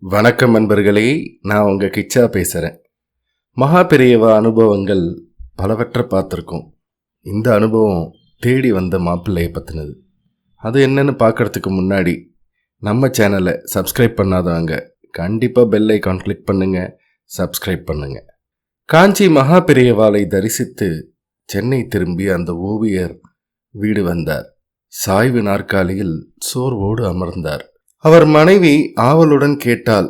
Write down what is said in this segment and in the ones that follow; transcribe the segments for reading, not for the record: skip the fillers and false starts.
வணக்கம் நண்பர்களே, நான் உங்கள் கிச்சா பேசுகிறேன். மகா பெரியவா அனுபவங்கள் பலவற்றை பார்த்துருக்கோம். இந்த அனுபவம் தேடி வந்த மாப்பிள்ளையை பற்றினது. அது என்னன்னு பார்க்குறதுக்கு முன்னாடி நம்ம சேனலை சப்ஸ்கிரைப் பண்ணாதவங்க கண்டிப்பாக பெல் ஐக்கான் கிளிக் பண்ணுங்கள், சப்ஸ்கிரைப் பண்ணுங்கள். காஞ்சி மகா பெரியவாளை தரிசித்து சென்னை திரும்பி அந்த ஓவியர் வீடு வந்தார். சாய்வு நாற்காலியில் சோர்வோடு அமர்ந்தார். அவர் மனைவி ஆவலுடன் கேட்டாள்,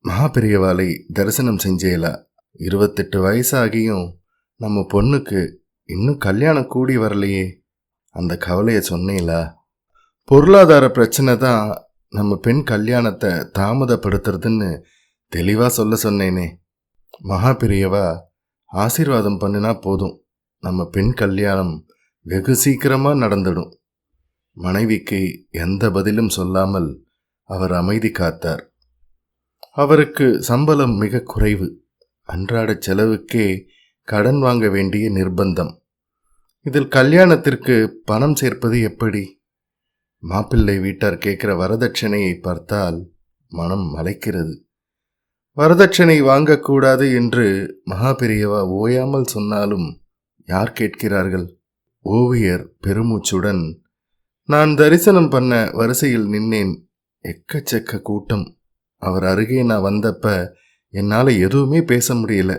மகா பெரியவாளை தரிசனம் செஞ்சேலா? 28 வயசாகியும் நம்ம பொண்ணுக்கு இன்னும் கல்யாணம் கூடி வரலையே, அந்த கவலையை சொன்னேலா? பொருளாதார பிரச்சனை தான் நம்ம பெண் கல்யாணத்தை தாமதப்படுத்துறதுன்னு தெளிவாக சொல்ல சொன்னேனே. மகா பெரியவா ஆசீர்வாதம் பண்ணினா போதும், நம்ம பெண் கல்யாணம் வெகு சீக்கிரமாக நடந்துடும். மனைவிக்கு எந்த பதிலும் சொல்லாமல் அவர் அமைதி காத்தார். அவருக்கு சம்பளம் மிக குறைவு. அன்றாட செலவுக்கே கடன் வாங்க வேண்டிய நிர்பந்தம். இதில் கல்யாணத்திற்கு பணம் சேர்ப்பது எப்படி? மாப்பிள்ளை வீட்டார் கேட்கிற வரதட்சணையை பார்த்தால் மனம் மலைக்கிறது. வரதட்சணை வாங்கக்கூடாது என்று மகா பெரியவா ஓயாமல் சொன்னாலும் யார் கேட்கிறார்கள்? ஓவியர் பெருமூச்சுடன், நான் தரிசனம் பண்ண வரிசையில் நின்னேன். எக்கச்சக்க கூட்டம். அவர் அருகே நான் வந்தப்ப என்னால் எதுவுமே பேச முடியல.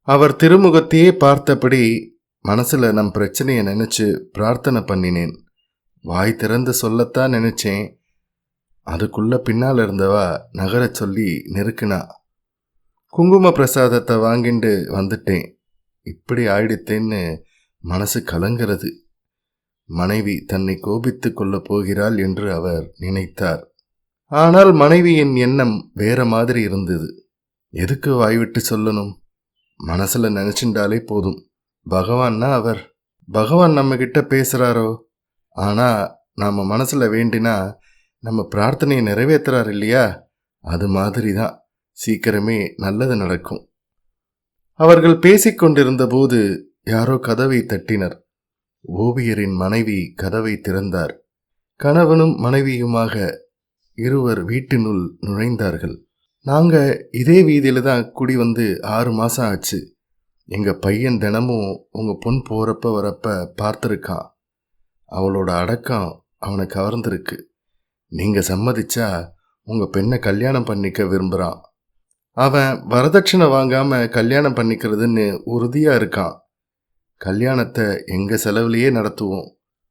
அவர் திருமுகத்தையே பார்த்தபடி மனசில் நம் பிரச்சனையை நினச்சி பிரார்த்தனை பண்ணினேன். வாய் திறந்து சொல்லத்தான் நினச்சேன். அதுக்குள்ள பின்னால் இருந்தவா நகர சொல்லி நெருக்குனா. குங்கும பிரசாதத்தை வாங்கிட்டு வந்துட்டேன். இப்படி ஆயிடுத்தேன்னு மனசு கலங்கிறது. மனைவி தன்னை கோபித்து கொள்ளப் போகிறாள் என்று அவர் நினைத்தார். ஆனால் மனைவியின் எண்ணம் வேற மாதிரி இருந்தது. எதுக்கு வாய்விட்டு சொல்லணும்? மனசுல நினைச்சுட்டாலே போதும். பகவான்னா அவர். பகவான் நம்ம கிட்ட பேசுறாரோ, ஆனா நாம மனசுல வேண்டினா நம்ம பிரார்த்தனையை நிறைவேற்றுறார் இல்லையா? அது மாதிரி தான் சீக்கிரமே நல்லது நடக்கும். அவர்கள் பேசிக்கொண்டிருந்த போது யாரோ கதவை தட்டினர். ஓவியரின் மனைவி கதவை திறந்தார். கணவனும் மனைவியுமாக இருவர் வீட்டினுள் நுழைந்தார்கள். நாங்கள் இதே வீதியில் தான் குடி வந்து 6 மாதம் ஆச்சு. எங்கள் பையன் தினமும் உங்கள் பொன் போகிறப்ப வரப்ப பார்த்துருக்கான். அவளோட அடக்கம் அவனை கவர்ந்துருக்கு. நீங்கள் சம்மதிச்சா உங்கள் பெண்ணை கல்யாணம் பண்ணிக்க விரும்புகிறான். அவன் வரதட்சணை வாங்காமல் கல்யாணம் பண்ணிக்கிறதுன்னு உறுதியாக இருக்கான். கல்யாணத்தை எங்கள் செலவுலையே நடத்துவோம்.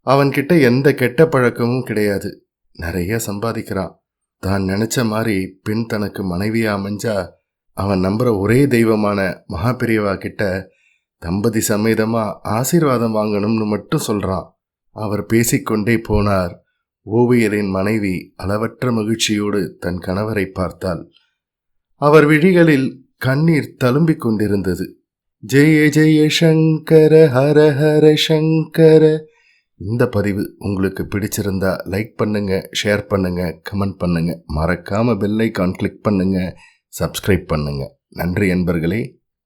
அவன்கிட்ட எந்த கெட்ட பழக்கமும் கிடையாது. நிறைய சம்பாதிக்கிறான். தான் நினச்ச மாதிரி பெண் தனக்கு மனைவியா அமைஞ்சா அவன் நம்புகிற ஒரே தெய்வமான மகா பெரியவா கிட்ட தம்பதி சமேதமாக ஆசீர்வாதம் வாங்கணும்னு மட்டும் சொல்கிறான். அவர் பேசிக்கொண்டே போனார். ஓவியரின் மனைவி அளவற்ற மகிழ்ச்சியோடு தன் கணவரை பார்த்தாள். அவர் விழிகளில் கண்ணீர் தழும்பிக் கொண்டிருந்தது. ஜெய ஜெய சங்கர ஹர ஹர சங்கர. இந்த பதிவு உங்களுக்கு பிடிச்சிருந்தா லைக் பண்ணுங்க, ஷேர் பண்ணுங்க, கமெண்ட் பண்ணுங்க. மறக்காம பெல் ஐக்கான் கிளிக் பண்ணுங்க, சப்ஸ்கிரைப் பண்ணுங்க. நன்றி நண்பர்களே.